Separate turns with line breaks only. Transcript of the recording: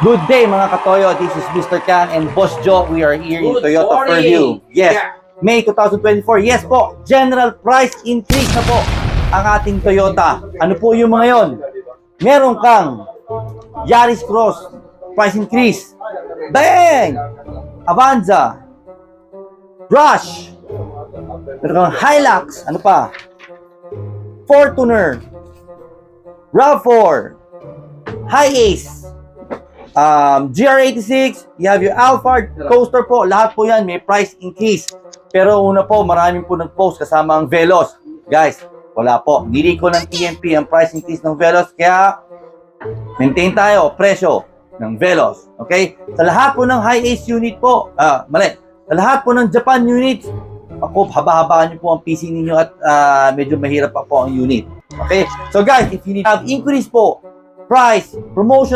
Good day mga katoyo, this is Mr. Kang and Boss Joe. We are here in Toyota Fairview. Yes, May 2024. Yes po, general price increase na po ang ating Toyota. Ano po yung mga yon? Meron kang Yaris Cross, price increase. Bang! Avanza, Brush, meron kang Hilux, ano pa? Fortuner, RAV4, Hi-Ace, GR86, you have your Alphard, Coaster po, lahat po yan may price increase. Pero una po, maraming po nag-post kasama ang Veloz. Guys, wala po. Nili ko ng TMP ang price increase ng Veloz, kaya maintain tayo presyo ng Veloz. Okay? Sa lahat po ng Hi-Ace unit po, sa lahat po ng Japan units, ako, haba-habaan niyo po ang PC ninyo at medyo mahirap pa po ang unit. Okay? So guys, if you need have increase po, price, promotion